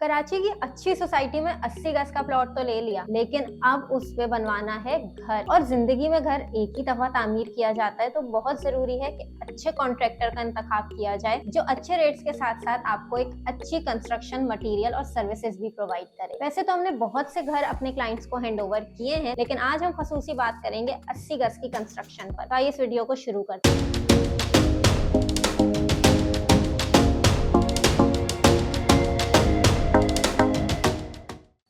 कराची की अच्छी सोसाइटी में 80 गज का प्लॉट तो ले लिया, लेकिन अब उस पे बनवाना है घर। और जिंदगी में घर एक ही दफा तामीर किया जाता है, तो बहुत जरूरी है कि अच्छे कॉन्ट्रैक्टर का इंतखाब किया जाए जो अच्छे रेट्स के साथ साथ आपको एक अच्छी कंस्ट्रक्शन मटेरियल और सर्विसेज भी प्रोवाइड करे। वैसे तो हमने बहुत से घर अपने क्लाइंट्स को हैंड ओवर किए हैं, लेकिन आज हम खसूसी बात करेंगे 80 गज की कंस्ट्रक्शन पर। तो आइए इस वीडियो को शुरू करते हैं।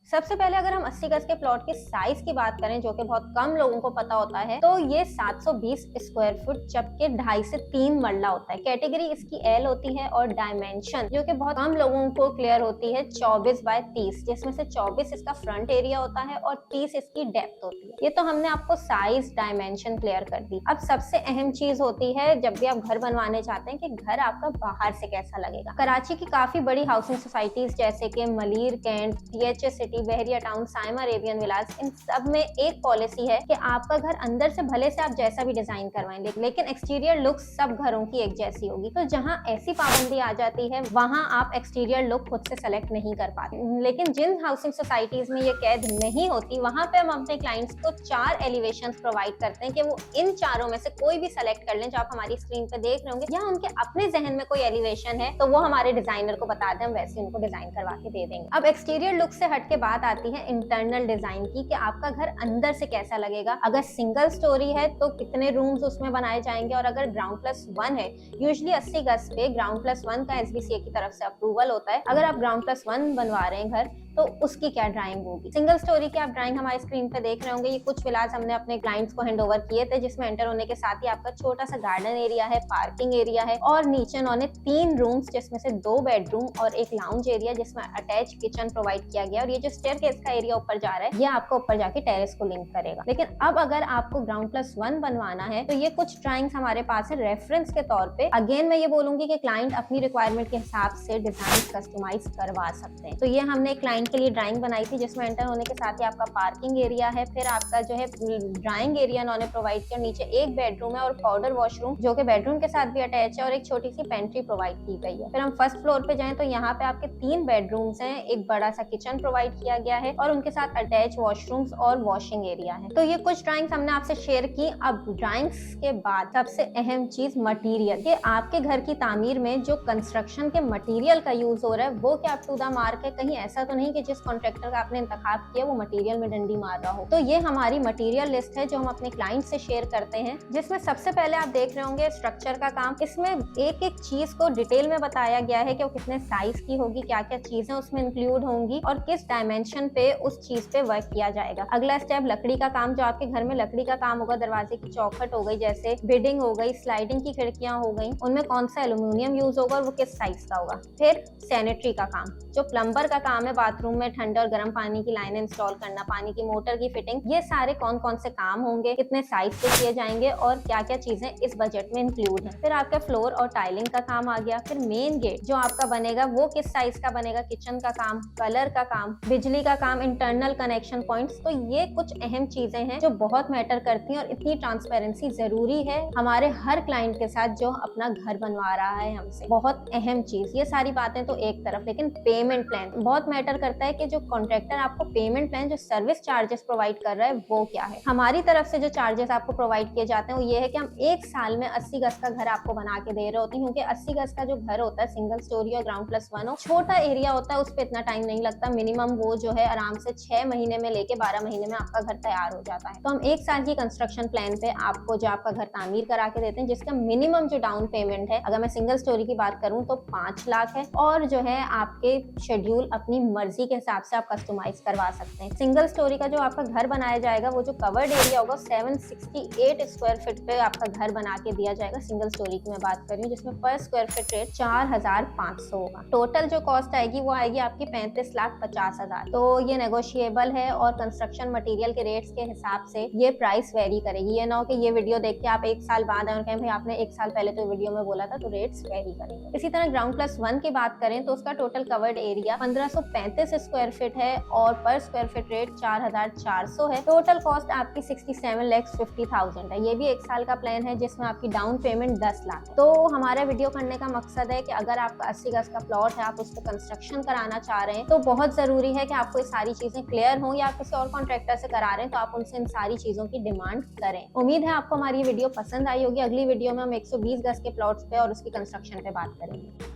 सबसे पहले अगर हम 80 गज के प्लॉट के साइज की बात करें, जो कि बहुत कम लोगों को पता होता है, तो ये 720 स्क्वायर फुट जबकि 2.5 से 3 मरला होता है। कैटेगरी इसकी एल होती है और डायमेंशन जो कि बहुत कम लोगों को क्लियर होती है 24 बाय 30, जिसमें से 24 इसका फ्रंट एरिया होता है और 30 इसकी डेप्थ होती है। ये तो हमने आपको साइज डायमेंशन क्लियर कर दी। अब सबसे अहम चीज होती है जब भी आप घर बनवाने चाहते हैं कि घर आपका बाहर से कैसा लगेगा। कराची की काफी बड़ी हाउसिंग सोसाइटीज जैसे कि मलीर कैंट, THS सिटी, बहरिया टाउन, साइमा अरेबियन विलास, इन सब में एक पॉलिसी है कि आपका घर अंदर से भले से आप जैसा भी डिजाइन करवाएं, लेकिन एक्सटीरियर लुक सब घरों की एक जैसी होगी। तो जहां ऐसी पाबंदी आ जाती है वहां आप एक्सटीरियर लुक खुद से सेलेक्ट नहीं कर पाते। लेकिन जिन हाउसिंग सोसाइटीज में ये कैद नहीं होती, वहां पे हम अपने क्लाइंट्स को 4 एलिवेशन प्रोवाइड करते हैं कि वो इन चारों में से कोई भी सेलेक्ट कर लें जो आप हमारी स्क्रीन पे देख रहे होंगे, या उनके अपने जहन में कोई एलिवेशन है तो वो हमारे डिजाइनर को बता दें, हम वैसे उनको डिजाइन करवा के दे देंगे। अब एक्सटीरियर लुक से हट के बात आती है इंटरनल डिजाइन की कि आपका घर अंदर से कैसा लगेगा। अगर सिंगल स्टोरी है तो कितने रूम्स उसमें बनाए जाएंगे, और अगर ग्राउंड प्लस 1 है, यूजुअली 80 गज पे ग्राउंड प्लस 1 का SBCA की तरफ से अप्रूवल होता है। अगर आप ग्राउंड प्लस 1 बनवा रहे हैं घर, तो उसकी क्या ड्राइंग होगी। सिंगल स्टोरी की आप ड्राइंग हमारी स्क्रीन पे देख रहे होंगे। ये कुछ विलास हमने अपने क्लाइंट्स को हैंड ओवर किए थे, जिसमें एंटर होने के साथ ही आपका छोटा सा गार्डन एरिया है, पार्किंग एरिया है, और नीचे उन्होंने 3 रूम्स जिसमें से 2 बेडरूम और एक लाउंज एरिया जिसमें अटैच किचन प्रोवाइड किया गया। और ये जो स्टेयरकेस का एरिया ऊपर जा रहा है, ये आपको ऊपर जाके टेरेस को लिंक करेगा। लेकिन अब अगर आपको ग्राउंड प्लस 1 बनवाना है तो ये कुछ ड्राइंग्स हमारे पास है रेफरेंस के तौर पे। अगेन मैं ये बोलूंगी कि क्लाइंट अपनी रिक्वायरमेंट के हिसाब से डिजाइन कस्टमाइज करवा सकते हैं। तो ये हमने क्लाइंट के लिए ड्राइंग बनाई थी, जिसमें एंटर होने के साथ ही आपका पार्किंग एरिया है, फिर आपका जो है ड्राइंग एरिया उन्होंने प्रोवाइड किया। नीचे एक बेडरूम है और पाउडर वॉशरूम जो कि बेडरूम के साथ भी अटैच है, और एक छोटी सी पेंट्री प्रोवाइड की गई है। फिर हम फर्स्ट फ्लोर पे जाएं तो यहाँ पे आपके 3 बेडरूम्स हैं, एक बड़ा सा किचन प्रोवाइड किया गया है और उनके साथ अटैच वॉशरूम्स और वॉशिंग एरिया है। तो ये कुछ ड्राइंग्स हमने आपसे शेयर की। अब ड्राइंग्स के बाद सबसे अहम चीज मटेरियल, कि आपके घर की तामीर में जो कंस्ट्रक्शन के मटेरियल का यूज हो रहा है वो क्या अप टू द मार्क है। कहीं ऐसा तो नहीं कि जिस कॉन्ट्रैक्टर का आपने इंतखाब किया वो मटेरियल में डंडी मार रहा हो। तो ये हमारी मटेरियल लिस्ट है जो हम अपने क्लाइंट से शेयर करते हैं, जिसमें सबसे पहले आप देख रहे होंगे स्ट्रक्चर का काम। इसमें एक एक चीज को डिटेल में बताया गया है कि वो कितने साइज की होगी, क्या क्या चीजें उसमें इंक्लूड होंगी और किस डायमेंशन पे उस चीज पे वर्क किया जाएगा। अगला स्टेप लकड़ी का काम, जो आपके घर में लकड़ी का काम होगा, दरवाजे की चौखट हो गई, जैसे बिडिंग हो गई, स्लाइडिंग की खिड़कियां हो गई, उनमें कौन सा एल्यूमिनियम यूज होगा और वो किस साइज का होगा। फिर सैनिटरी का काम, जो प्लम्बर का काम है, बाथरूम में ठंडा और गर्म पानी की लाइन इंस्टॉल करना, पानी की मोटर की फिटिंग, ये सारे कौन कौन से काम होंगे, कितने साइज से किए जाएंगे और क्या क्या चीजें इस बजट में इंक्लूड है। फिर आपका फ्लोर और टाइलिंग का काम आ गया। फिर मेन गेट जो आपका बनेगा वो किस साइज का बनेगा, किचन का काम, कलर का काम, बिजली का काम, इंटरनल कनेक्शन पॉइंट्स। तो ये कुछ अहम चीजें हैं जो बहुत मैटर करती हैं, और इतनी ट्रांसपेरेंसी जरूरी है हमारे हर क्लाइंट के साथ जो अपना घर बनवा रहा है हमसे। बहुत अहम चीज, ये सारी बातें तो एक तरफ, लेकिन पेमेंट प्लान बहुत मैटर करता है कि जो कॉन्ट्रैक्टर आपको पेमेंट प्लान, जो सर्विस चार्जेस प्रोवाइड कर रहा है वो क्या है। हमारी तरफ से जो चार्जेस आपको प्रोवाइड किए जाते हैं वो ये है कि हम 1 साल में 80 गज का घर आपको बना के दे रहे होते हैं, क्योंकि 80 गज का जो घर होता है सिंगल स्टोरी और ग्राउंड प्लस 1 हो, छोटा एरिया होता है, उस पर इतना टाइम नहीं लगता। मिनिमम वो जो है आराम से 6 महीने में लेके 12 महीने में आपका घर तैयार हो जाता है। तो हम 1 साल की कंस्ट्रक्शन प्लान पे आपको जो आपका घर तामीर करा के देते हैं, जिसका मिनिमम जो डाउन पेमेंट है, अगर मैं सिंगल स्टोरी की बात करूं तो 5 लाख है, और जो है आपके शेड्यूल अपनी मर्जी के हिसाब से आप कस्टमाइज करवा सकते हैं। सिंगल स्टोरी का जो आपका घर बनाया जाएगा, वो जो कवर्ड एरिया होगा 768 स्क्वायर फीट पे आपका घर बना के दिया जाएगा। सिंगल स्टोरी की मैं बात कर रही हूँ, जिसमें पर स्क्वायर फीट रेट 4500 होगा। टोटल जो कॉस्ट आएगी वो आएगी आपकी 35,50,000। तो ये नेगोशिएबल है, और कंस्ट्रक्शन मटेरियल के रेट्स के हिसाब से ये प्राइस वेरी करेगी। ये ना हो कि ये वीडियो देख के आप 1 साल बाद आए और कहें भाई आपने 1 साल पहले तो वीडियो में बोला था, तो रेट्स वेरी करेंगे। इसी तरह ग्राउंड प्लस 1 की बात करें तो उसका total covered area 1535 36 square feet है और पर स्क्वायर फीट रेट 4,400 है। टोटल कॉस्ट आपकी 67,50,000 है। ये भी 1 साल का प्लान है जिसमें आपकी डाउन पेमेंट 10 लाख है। तो हमारा वीडियो करने का मकसद है कि अगर आपका 80 गज का प्लॉट है, आप उस पर कंस्ट्रक्शन कराना चाह रहे हैं, तो बहुत जरूरी है कि आपको ये सारी चीजें क्लियर हो, या आप किसी और कॉन्ट्रैक्टर से करा रहे हैं तो आप उनसे इन सारी चीजों की डिमांड करें। उम्मीद है आपको हमारी ये वीडियो पसंद आई होगी। अगली वीडियो में हम 120 गज के प्लॉट्स पे और उसकी कंस्ट्रक्शन पे बात करेंगे।